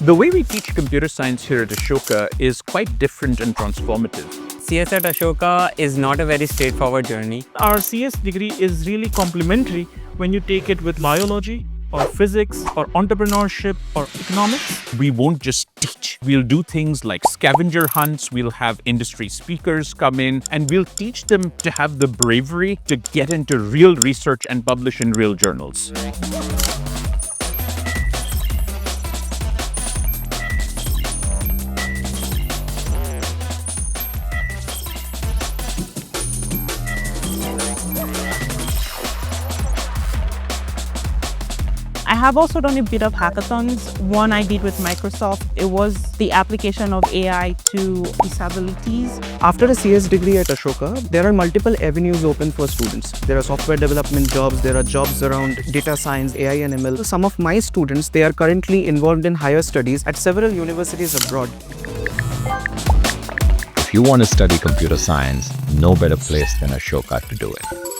The way we teach computer science here at Ashoka is quite different and transformative. CS at Ashoka is not a very straightforward journey. Our CS degree is really complementary when you take it with biology or physics or entrepreneurship or economics. We won't just teach. We'll do things like scavenger hunts, we'll have industry speakers come in, and we'll teach them to have the bravery to get into real research and publish in real journals. I have also done a bit of hackathons. One I did with Microsoft. It was the application of AI to disabilities. After a CS degree at Ashoka, there are multiple avenues open for students. There are software development jobs, there are jobs around data science, AI and ML. Some of my students, they are currently involved in higher studies at several universities abroad. If you want to study computer science, no better place than Ashoka to do it.